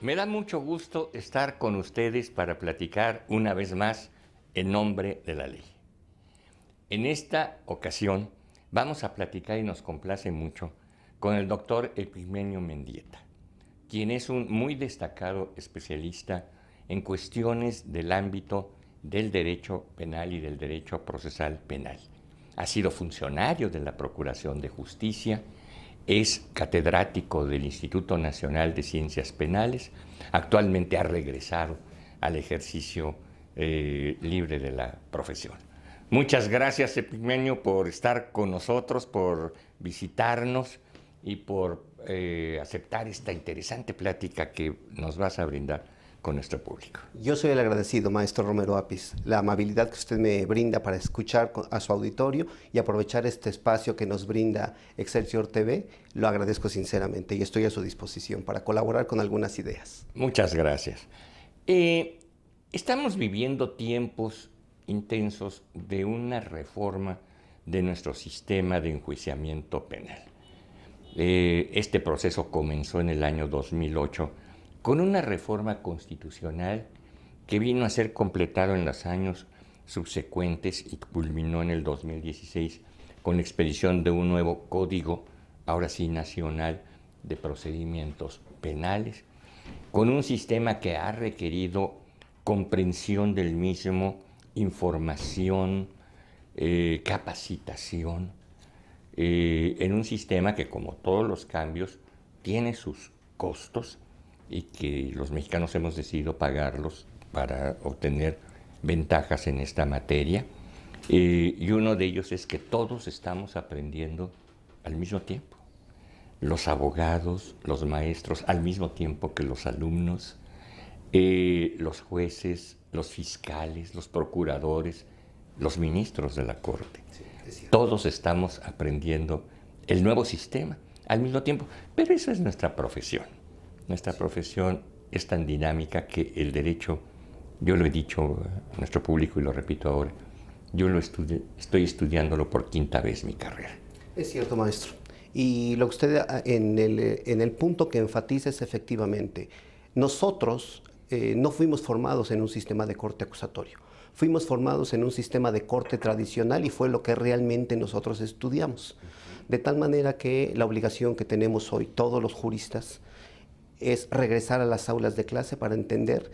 Me da mucho gusto estar con ustedes para platicar una vez más en nombre de la ley. En esta ocasión vamos a platicar y nos complace mucho con el doctor Epigmenio Mendieta, quien es un muy destacado especialista en cuestiones del ámbito del derecho penal y del derecho procesal penal. Ha sido funcionario de la Procuración de Justicia, es catedrático del Instituto Nacional de Ciencias Penales, actualmente ha regresado al ejercicio libre de la profesión. Muchas gracias, Epigmenio, por estar con nosotros, por visitarnos y por aceptar esta interesante plática que nos vas a brindar con nuestro público. Yo soy el agradecido, maestro Romero Apis, la amabilidad que usted me brinda para escuchar a su auditorio y aprovechar este espacio que nos brinda Excelsior TV, lo agradezco sinceramente y estoy a su disposición para colaborar con algunas ideas. Muchas gracias. Estamos viviendo tiempos intensos de una reforma de nuestro sistema de enjuiciamiento penal. Este proceso comenzó en el año 2008 con una reforma constitucional que vino a ser completado en los años subsecuentes y culminó en el 2016 con la expedición de un nuevo código, ahora sí nacional, de procedimientos penales, con un sistema que ha requerido comprensión del mismo, información, capacitación, en un sistema que, como todos los cambios, tiene sus costos y que los mexicanos hemos decidido pagarlos para obtener ventajas en esta materia. Y uno de ellos es que todos estamos aprendiendo al mismo tiempo. Los abogados, los maestros, al mismo tiempo que los alumnos, los jueces, los fiscales, los procuradores, los ministros de la Corte. Sí, todos estamos aprendiendo el nuevo sistema al mismo tiempo, pero eso es nuestra profesión. Nuestra profesión es tan dinámica que el derecho, yo lo he dicho a nuestro público y lo repito ahora, yo estoy estudiándolo por quinta vez mi carrera. Es cierto, maestro. Y lo que usted en el punto que enfatiza es efectivamente, nosotros no fuimos formados en un sistema de corte acusatorio, fuimos formados en un sistema de corte tradicional y fue lo que realmente nosotros estudiamos. De tal manera que la obligación que tenemos hoy todos los juristas es regresar a las aulas de clase para entender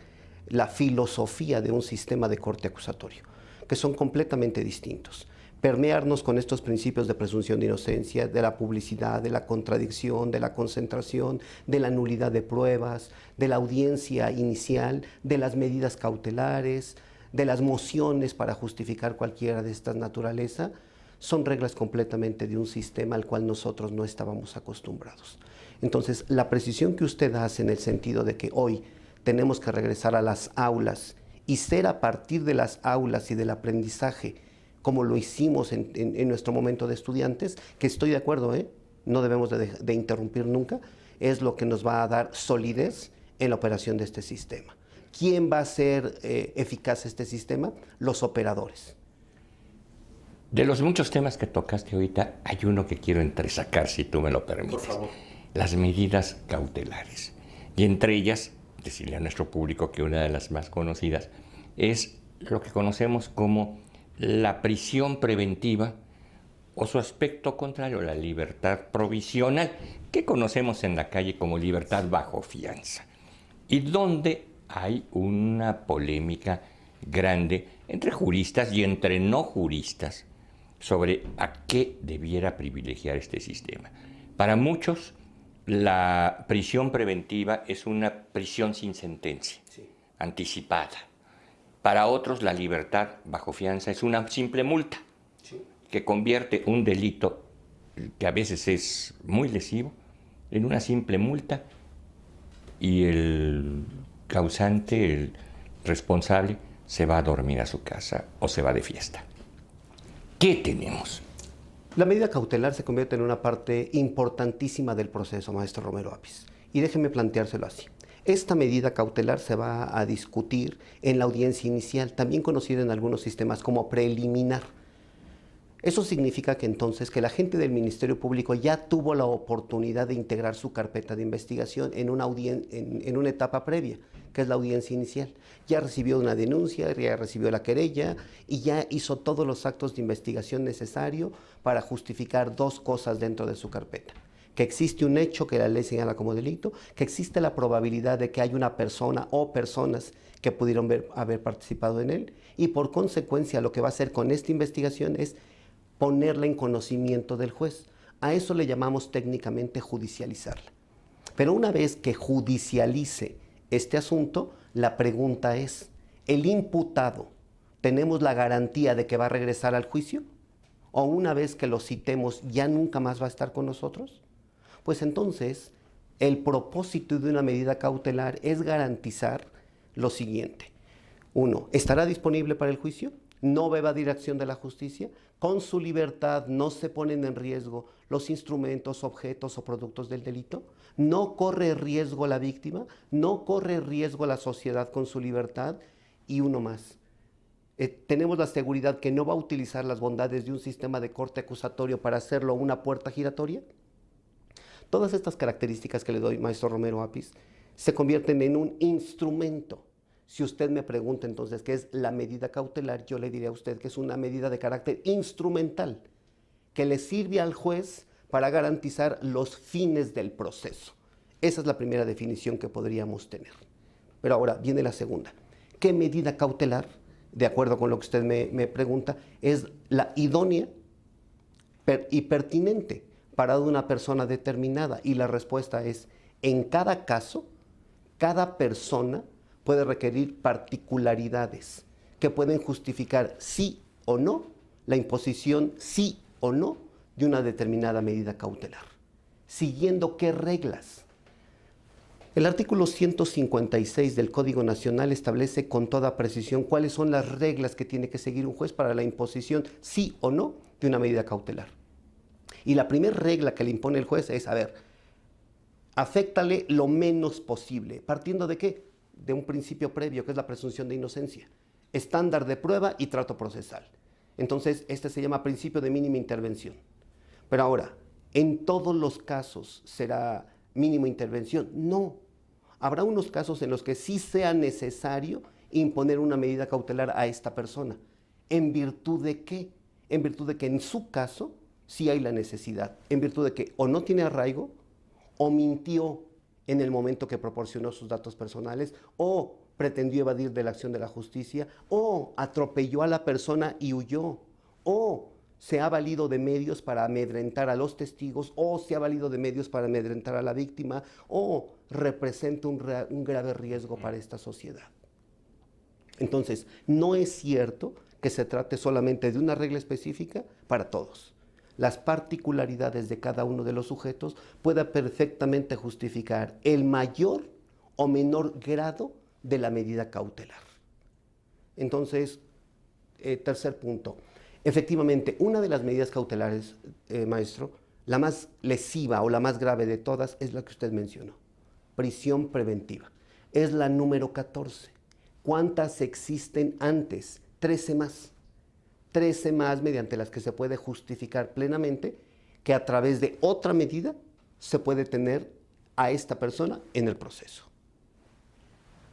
la filosofía de un sistema de corte acusatorio, que son completamente distintos. Permearnos con estos principios de presunción de inocencia, de la publicidad, de la contradicción, de la concentración, de la nulidad de pruebas, de la audiencia inicial, de las medidas cautelares, de las mociones para justificar cualquiera de estas naturaleza, son reglas completamente de un sistema al cual nosotros no estábamos acostumbrados. Entonces, la precisión que usted hace en el sentido de que hoy tenemos que regresar a las aulas y ser a partir de las aulas y del aprendizaje, como lo hicimos en nuestro momento de estudiantes, que estoy de acuerdo, no debemos de interrumpir nunca, es lo que nos va a dar solidez en la operación de este sistema. ¿Quién va a hacer eficaz este sistema? Los operadores. De los muchos temas que tocaste ahorita, hay uno que quiero entresacar, si tú me lo permites. Por favor. Las medidas cautelares. Y entre ellas, decirle a nuestro público que una de las más conocidas es lo que conocemos como la prisión preventiva o su aspecto contrario, la libertad provisional, que conocemos en la calle como libertad bajo fianza, y donde hay una polémica grande entre juristas y entre no juristas sobre a qué debiera privilegiar este sistema. Para muchos, la prisión preventiva es una prisión sin sentencia, sí, anticipada. Para otros, la libertad bajo fianza es una simple multa, sí, que convierte un delito que a veces es muy lesivo en una simple multa y el causante, el responsable, se va a dormir a su casa o se va de fiesta. ¿Qué tenemos? La medida cautelar se convierte en una parte importantísima del proceso, maestro Romero Apis. Y déjeme planteárselo así. Esta medida cautelar se va a discutir en la audiencia inicial, también conocida en algunos sistemas como preliminar. Eso significa que entonces que la gente del Ministerio Público ya tuvo la oportunidad de integrar su carpeta de investigación en una etapa previa, que es la audiencia inicial. Ya recibió una denuncia, ya recibió la querella y ya hizo todos los actos de investigación necesarios para justificar dos cosas dentro de su carpeta: que existe un hecho que la ley señala como delito, que existe la probabilidad de que hay una persona o personas que pudieron haber participado en él, y por consecuencia lo que va a hacer con esta investigación es ponerla en conocimiento del juez. A eso le llamamos técnicamente judicializarla. Pero una vez que judicialice este asunto, la pregunta es, ¿el imputado tenemos la garantía de que va a regresar al juicio? ¿O una vez que lo citemos ya nunca más va a estar con nosotros? Pues entonces, el propósito de una medida cautelar es garantizar lo siguiente. 1. ¿Estará disponible para el juicio? ¿No va a evadir acción de la justicia? ¿Con su libertad no se ponen en riesgo los instrumentos, objetos o productos del delito? ¿No corre riesgo la víctima? ¿No corre riesgo la sociedad con su libertad? Y uno más. ¿Tenemos la seguridad que no va a utilizar las bondades de un sistema de corte acusatorio para hacerlo una puerta giratoria? Todas estas características que le doy, maestro Romero Apis, se convierten en un instrumento. Si usted me pregunta entonces qué es la medida cautelar, yo le diré a usted que es una medida de carácter instrumental que le sirve al juez para garantizar los fines del proceso. Esa es la primera definición que podríamos tener. Pero ahora viene la segunda. ¿Qué medida cautelar, de acuerdo con lo que usted me pregunta, es la idónea y pertinente para una persona determinada? Y la respuesta es, en cada caso, cada persona puede requerir particularidades que pueden justificar sí o no la imposición sí o no de una determinada medida cautelar. ¿Siguiendo qué reglas? El artículo 156 del Código Nacional establece con toda precisión cuáles son las reglas que tiene que seguir un juez para la imposición sí o no de una medida cautelar. Y la primera regla que le impone el juez es, aféctale lo menos posible. ¿Partiendo de qué? De un principio previo, que es la presunción de inocencia, estándar de prueba y trato procesal. Entonces, este se llama principio de mínima intervención. Pero ahora, ¿en todos los casos será mínima intervención? No. Habrá unos casos en los que sí sea necesario imponer una medida cautelar a esta persona. ¿En virtud de qué? En virtud de que en su caso sí hay la necesidad. En virtud de que o no tiene arraigo, o mintió en el momento que proporcionó sus datos personales, o pretendió evadir de la acción de la justicia, o atropelló a la persona y huyó, o se ha valido de medios para amedrentar a los testigos, o se ha valido de medios para amedrentar a la víctima, o representa un grave riesgo para esta sociedad. Entonces, no es cierto que se trate solamente de una regla específica para todos. Las particularidades de cada uno de los sujetos pueda perfectamente justificar el mayor o menor grado de la medida cautelar. Entonces, tercer punto. Efectivamente, una de las medidas cautelares, maestro, la más lesiva o la más grave de todas es la que usted mencionó, prisión preventiva. Es la número 14. ¿Cuántas existen antes? 13 más. 13 más mediante las que se puede justificar plenamente que a través de otra medida se puede tener a esta persona en el proceso.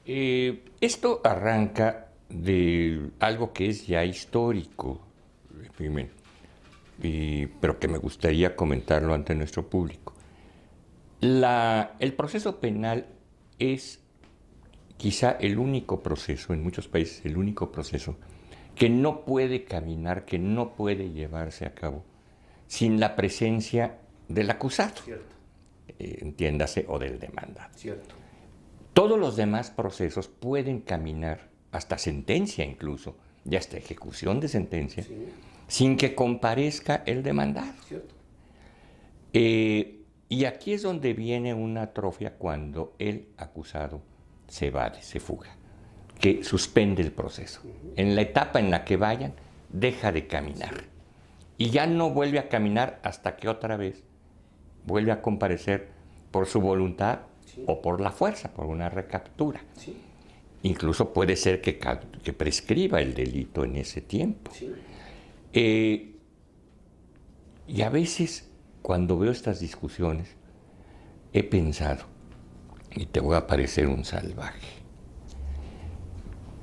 Esto arranca de algo que es ya histórico, pero que me gustaría comentarlo ante nuestro público. El proceso penal es quizá el único proceso, en muchos países el único proceso, que no puede caminar, que no puede llevarse a cabo sin la presencia del acusado, entiéndase, o del demandado. Cierto. Todos los demás procesos pueden caminar hasta sentencia incluso, y hasta ejecución de sentencia, sí, sin que comparezca el demandado. Cierto. Y aquí es donde viene una atrofia cuando el acusado se evade, se fuga, que suspende el proceso. En la etapa en la que vayan, deja de caminar. Y ya no vuelve a caminar hasta que otra vez vuelve a comparecer por su voluntad, sí, o por la fuerza, por una recaptura. Sí. Incluso puede ser que prescriba el delito en ese tiempo. Sí. Y a veces, cuando veo estas discusiones, he pensado, y te voy a parecer un salvaje,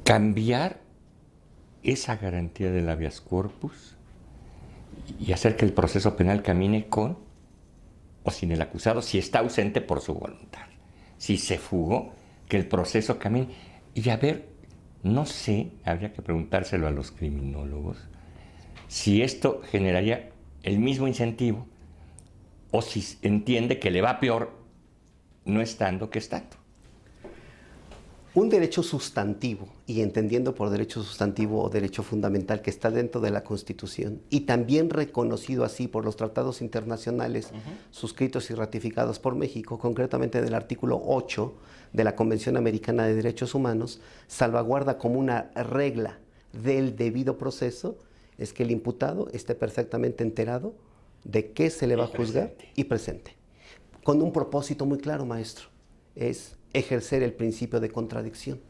cambiar esa garantía del habeas corpus y hacer que el proceso penal camine con o sin el acusado, si está ausente por su voluntad. Si se fugó, que el proceso camine. Y a ver, no sé, habría que preguntárselo a los criminólogos, si esto generaría el mismo incentivo o si entiende que le va peor no estando que estando. Un derecho sustantivo, y entendiendo por derecho sustantivo o derecho fundamental que está dentro de la Constitución y también reconocido así por los tratados internacionales suscritos y ratificados por México, concretamente del artículo 8 de la Convención Americana de Derechos Humanos, salvaguarda como una regla del debido proceso, es que el imputado esté perfectamente enterado de qué se le va a juzgar y presente. Con un propósito muy claro, maestro, es ejercer el principio de contradicción,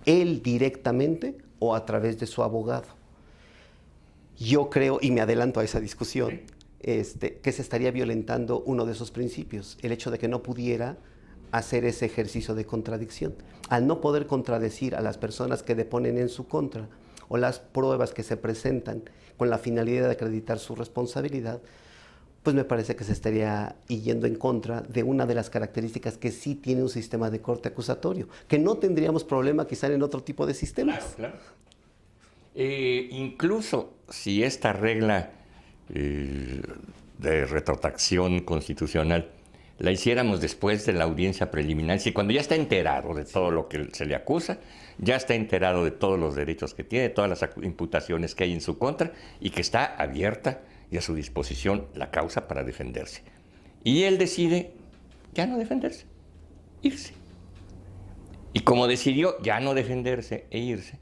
él directamente o a través de su abogado. Yo creo, y me adelanto a esa discusión, que se estaría violentando uno de esos principios, el hecho de que no pudiera hacer ese ejercicio de contradicción. Al no poder contradecir a las personas que deponen en su contra o las pruebas que se presentan con la finalidad de acreditar su responsabilidad, pues me parece que se estaría yendo en contra de una de las características que sí tiene un sistema de corte acusatorio, que no tendríamos problema quizá en otro tipo de sistemas. Claro, claro. Incluso si esta regla de retrotracción constitucional la hiciéramos después de la audiencia preliminar, si cuando ya está enterado de todo lo que se le acusa, ya está enterado de todos los derechos que tiene, de todas las imputaciones que hay en su contra y que está abierta y a su disposición la causa para defenderse. Y él decide ya no defenderse, irse. Y como decidió ya no defenderse e irse,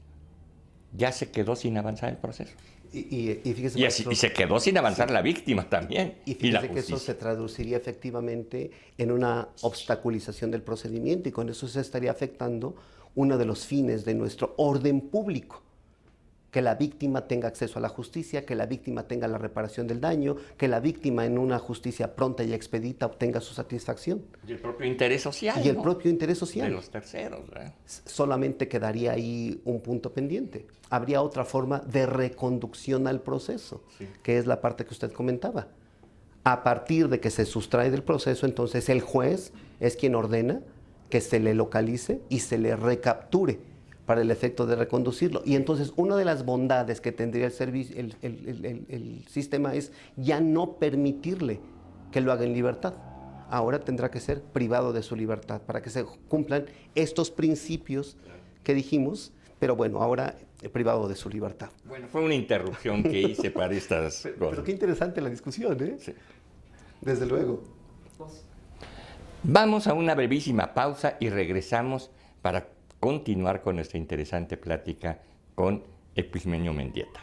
ya se quedó sin avanzar el proceso. Y fíjese, y, así, y se quedó sin avanzar la víctima también. Y fíjese que eso se traduciría efectivamente en una obstaculización del procedimiento y con eso se estaría afectando uno de los fines de nuestro orden público. Que la víctima tenga acceso a la justicia, que la víctima tenga la reparación del daño, que la víctima en una justicia pronta y expedita obtenga su satisfacción. Y el propio interés social. Y el propio interés social. De los terceros, ¿verdad? Solamente quedaría ahí un punto pendiente. Habría otra forma de reconducción al proceso, que es la parte que usted comentaba. A partir de que se sustrae del proceso, entonces el juez es quien ordena que se le localice y se le recapture para el efecto de reconducirlo. Y entonces una de las bondades que tendría el sistema es ya no permitirle que lo haga en libertad. Ahora tendrá que ser privado de su libertad para que se cumplan estos principios que dijimos, pero bueno, ahora privado de su libertad. Bueno, fue una interrupción que hice para estas cosas. Pero qué interesante la discusión, ¿eh? Sí. Desde luego. Vamos a una brevísima pausa y regresamos para continuar con nuestra interesante plática con Epigmenio Mendieta.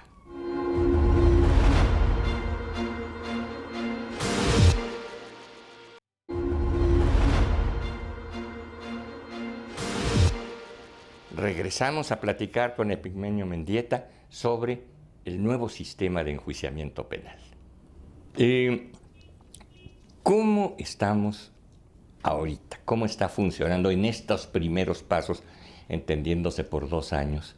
Regresamos a platicar con Epigmenio Mendieta sobre el nuevo sistema de enjuiciamiento penal. ¿Cómo estamos ahorita? ¿Cómo está funcionando en estos primeros pasos, entendiéndose por 2 años,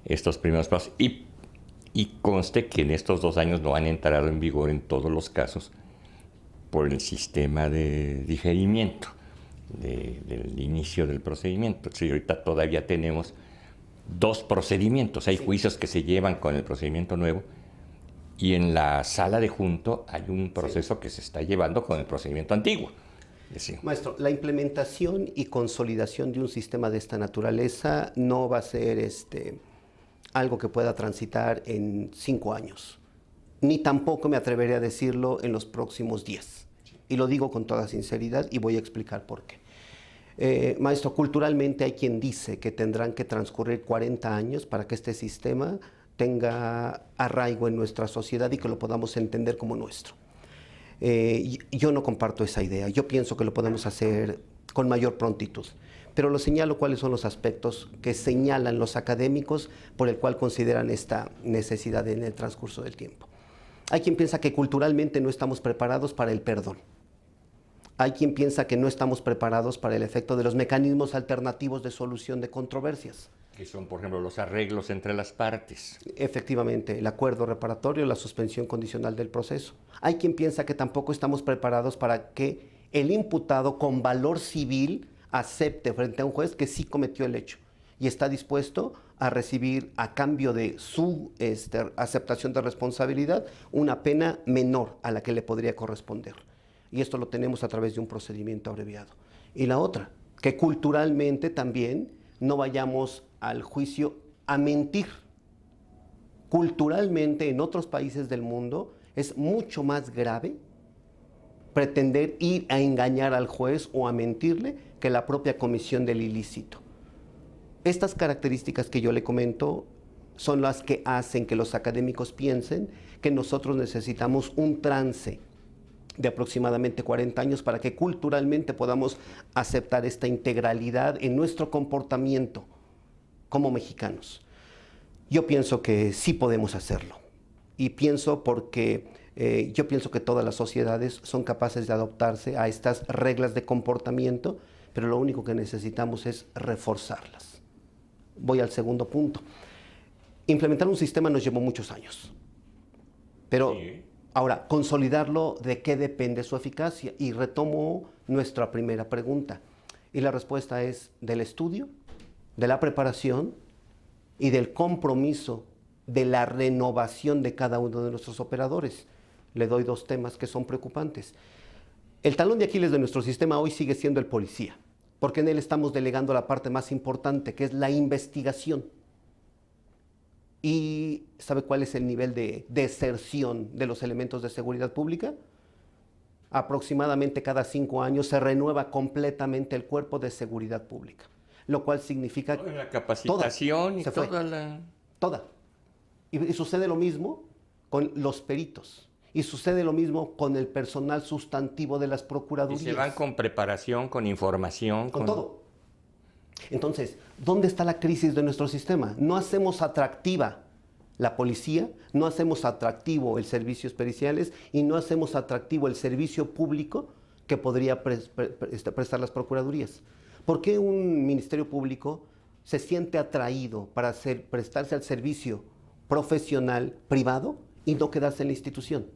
estos primeros pasos? Y conste que en estos 2 años no han entrado en vigor en todos los casos por el sistema de diferimiento del inicio del procedimiento. Sí, ahorita todavía tenemos 2 procedimientos. Hay juicios que se llevan con el procedimiento nuevo y en la sala de junto hay un proceso que se está llevando con el procedimiento antiguo. Sí. Maestro, la implementación y consolidación de un sistema de esta naturaleza no va a ser algo que pueda transitar en 5 años, ni tampoco me atreveré a decirlo en los próximos 10. Y lo digo con toda sinceridad y voy a explicar por qué. Maestro, culturalmente hay quien dice que tendrán que transcurrir 40 años para que este sistema tenga arraigo en nuestra sociedad y que lo podamos entender como nuestro. Yo no comparto esa idea. Yo pienso que lo podemos hacer con mayor prontitud. Pero lo señalo cuáles son los aspectos que señalan los académicos por el cual consideran esta necesidad en el transcurso del tiempo. Hay quien piensa que culturalmente no estamos preparados para el perdón. Hay quien piensa que no estamos preparados para el efecto de los mecanismos alternativos de solución de controversias. Que son, por ejemplo, los arreglos entre las partes. Efectivamente, el acuerdo reparatorio, la suspensión condicional del proceso. Hay quien piensa que tampoco estamos preparados para que el imputado con valor civil acepte frente a un juez que sí cometió el hecho y está dispuesto a recibir, a cambio de su aceptación de responsabilidad, una pena menor a la que le podría corresponder. Y esto lo tenemos a través de un procedimiento abreviado. Y la otra, que culturalmente también no vayamos al juicio a mentir. Culturalmente en otros países del mundo es mucho más grave pretender ir a engañar al juez o a mentirle que la propia comisión del ilícito. Estas características que yo le comento son las que hacen que los académicos piensen que nosotros necesitamos un trance de aproximadamente 40 años para que culturalmente podamos aceptar esta integralidad en nuestro comportamiento como mexicanos. Yo pienso que sí podemos hacerlo y pienso porque yo pienso que todas las sociedades son capaces de adaptarse a estas reglas de comportamiento, pero lo único que necesitamos es reforzarlas. Voy al segundo punto. Implementar un sistema nos llevó muchos años, pero sí. Ahora, consolidarlo, ¿de qué depende su eficacia? Y retomo nuestra primera pregunta. Y la respuesta es del estudio, de la preparación y del compromiso de la renovación de cada uno de nuestros operadores. Le doy dos temas que son preocupantes. El talón de Aquiles de nuestro sistema hoy sigue siendo el policía, porque en él estamos delegando la parte más importante, que es la investigación. ¿Y sabe cuál es el nivel de deserción de los elementos de seguridad pública? Aproximadamente cada 5 años se renueva completamente el cuerpo de seguridad pública, lo cual significa toda la capacitación y toda la... Toda. Y sucede lo mismo con los peritos. Y sucede lo mismo con el personal sustantivo de las procuradurías. Y se van con preparación, con información. Con todo. Entonces, ¿dónde está la crisis de nuestro sistema? No hacemos atractiva la policía, no hacemos atractivo el servicios periciales y no hacemos atractivo el servicio público que podría prestar las procuradurías. ¿Por qué un ministerio público se siente atraído para prestarse al servicio profesional privado y no quedarse en la institución?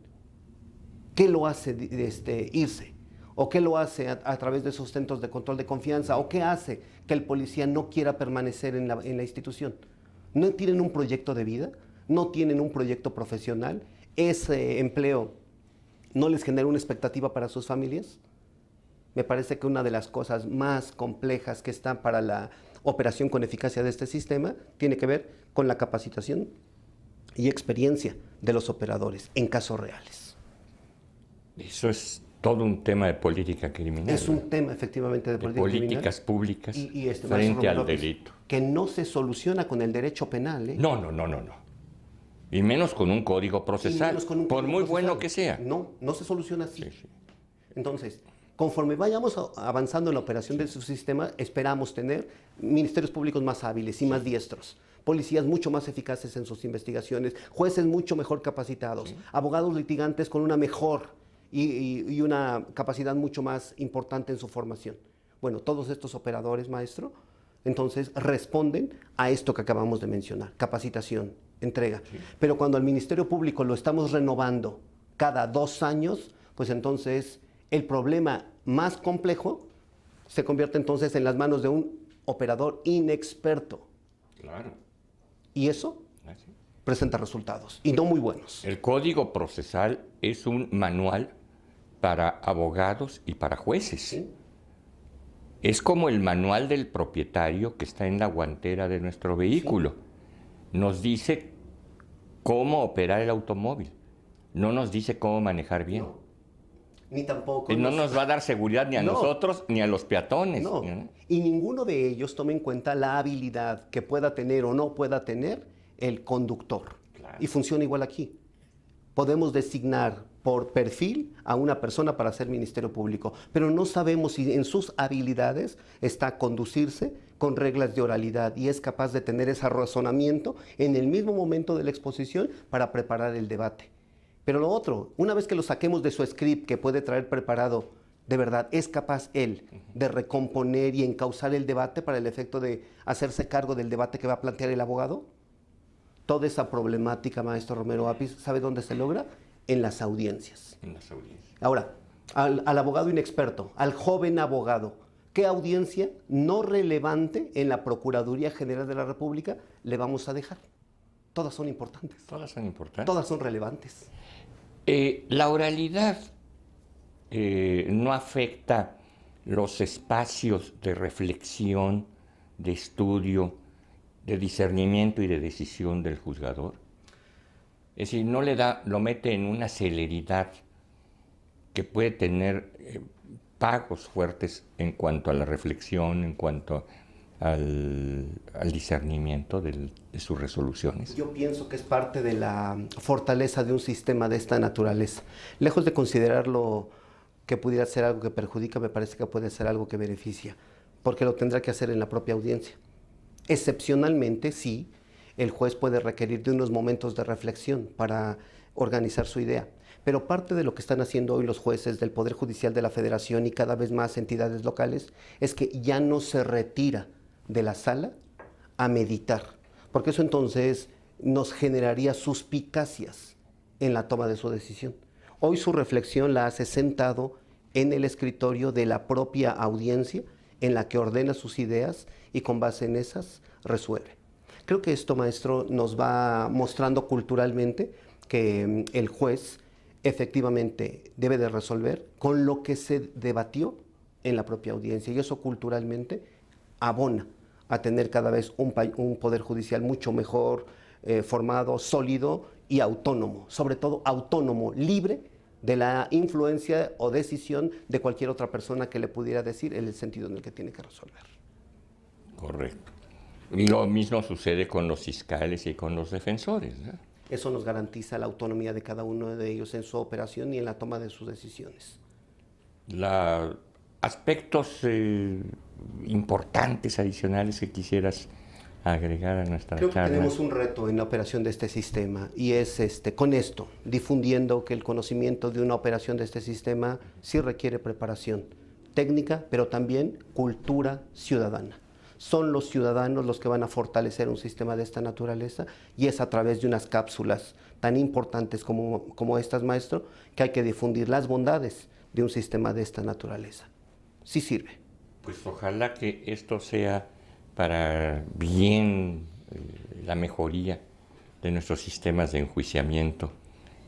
¿Qué lo hace irse? ¿O qué lo hace a través de esos centros de control de confianza? ¿O qué hace que el policía no quiera permanecer en la institución? ¿No tienen un proyecto de vida? ¿No tienen un proyecto profesional? ¿Ese empleo no les genera una expectativa para sus familias? Me parece que una de las cosas más complejas que están para la operación con eficacia de este sistema tiene que ver con la capacitación y experiencia de los operadores en casos reales. Eso es todo un tema de política criminal. Es un tema efectivamente de políticas públicas frente al delito. Que no se soluciona con el derecho penal. No. Y menos con un código procesal, por muy bueno que sea. No se soluciona así. Sí. Entonces, conforme vayamos avanzando en la operación de su sistema, esperamos tener ministerios públicos más hábiles y más diestros, policías mucho más eficaces en sus investigaciones, jueces mucho mejor capacitados, abogados litigantes con una mejor y una capacidad mucho más importante en su formación. Bueno, todos estos operadores, maestro, entonces responden a esto que acabamos de mencionar, capacitación, entrega. Sí. Pero cuando al Ministerio Público lo estamos renovando cada 2 años, pues entonces el problema más complejo se convierte entonces en las manos de un operador inexperto. Claro. Y eso presenta resultados, y no muy buenos. El Código Procesal es un manual para abogados y para jueces. ¿Sí? Es como el manual del propietario que está en la guantera de nuestro vehículo. Sí. Nos dice cómo operar el automóvil, no nos dice cómo manejar bien. No. Ni tampoco. No nos va a dar seguridad ni a nosotros ni a los peatones. No. Y ninguno de ellos toma en cuenta la habilidad que pueda tener o no pueda tener el conductor. Claro. Y funciona igual aquí. Podemos designar por perfil a una persona para ser ministerio público, pero no sabemos si en sus habilidades está conducirse con reglas de oralidad y es capaz de tener ese razonamiento en el mismo momento de la exposición para preparar el debate. Pero lo otro, una vez que lo saquemos de su script que puede traer preparado, de verdad, ¿es capaz él de recomponer y encauzar el debate para el efecto de hacerse cargo del debate que va a plantear el abogado? Toda esa problemática, maestro Romero Apis, ¿sabe dónde se logra? En las audiencias. En las audiencias. Ahora, al abogado inexperto, al joven abogado, ¿qué audiencia no relevante en la Procuraduría General de la República le vamos a dejar? Todas son importantes. Todas son importantes. Todas son relevantes. La oralidad no afecta los espacios de reflexión, de estudio, de discernimiento y de decisión del juzgador. Es decir, no le da, lo mete en una celeridad que puede tener pagos fuertes en cuanto a la reflexión, en cuanto al discernimiento de sus resoluciones. Yo pienso que es parte de la fortaleza de un sistema de esta naturaleza. Lejos de considerarlo que pudiera ser algo que perjudica, me parece que puede ser algo que beneficia, porque lo tendrá que hacer en la propia audiencia. Excepcionalmente, sí, el juez puede requerir de unos momentos de reflexión para organizar su idea. Pero parte de lo que están haciendo hoy los jueces del Poder Judicial de la Federación y cada vez más entidades locales es que ya no se retira de la sala a meditar, porque eso entonces nos generaría suspicacias en la toma de su decisión. Hoy su reflexión la hace sentado en el escritorio de la propia audiencia, en la que ordena sus ideas y con base en esas resuelve. Creo que esto, maestro, nos va mostrando culturalmente que el juez efectivamente debe de resolver con lo que se debatió en la propia audiencia, y eso culturalmente abona a tener cada vez un poder judicial mucho mejor formado, sólido y autónomo, sobre todo autónomo, libre de la influencia o decisión de cualquier otra persona que le pudiera decir en el sentido en el que tiene que resolver. Correcto. Y lo mismo sucede con los fiscales y con los defensores, ¿no? Eso nos garantiza la autonomía de cada uno de ellos en su operación y en la toma de sus decisiones. Aspectos importantes adicionales que quisieras agregar a nuestra charla. Creo que tenemos un reto en la operación de este sistema, y es con esto, difundiendo que el conocimiento de una operación de este sistema sí requiere preparación técnica, pero también cultura ciudadana. Son los ciudadanos los que van a fortalecer un sistema de esta naturaleza, y es a través de unas cápsulas tan importantes como estas, maestro, que hay que difundir las bondades de un sistema de esta naturaleza. Sí sirve. Pues ojalá que esto sea para bien la mejoría de nuestros sistemas de enjuiciamiento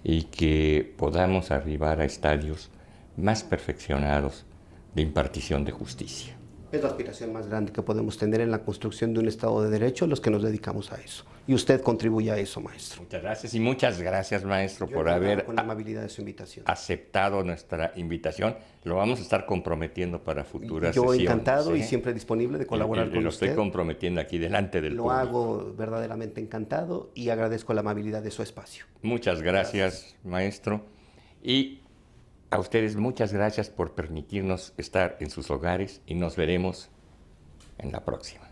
y que podamos arribar a estadios más perfeccionados de impartición de justicia. Es la aspiración más grande que podemos tener en la construcción de un Estado de Derecho, los que nos dedicamos a eso. Y usted contribuye a eso, maestro. Muchas gracias, y muchas gracias, maestro, por haber con la amabilidad de su invitación. Aceptado nuestra invitación. Lo vamos a estar comprometiendo para futuras sesiones. Yo encantado y siempre disponible de colaborar con usted. Lo estoy comprometiendo aquí delante del público. Lo hago verdaderamente encantado y agradezco la amabilidad de su espacio. Muchas gracias, maestro. Y a ustedes muchas gracias por permitirnos estar en sus hogares, y nos veremos en la próxima.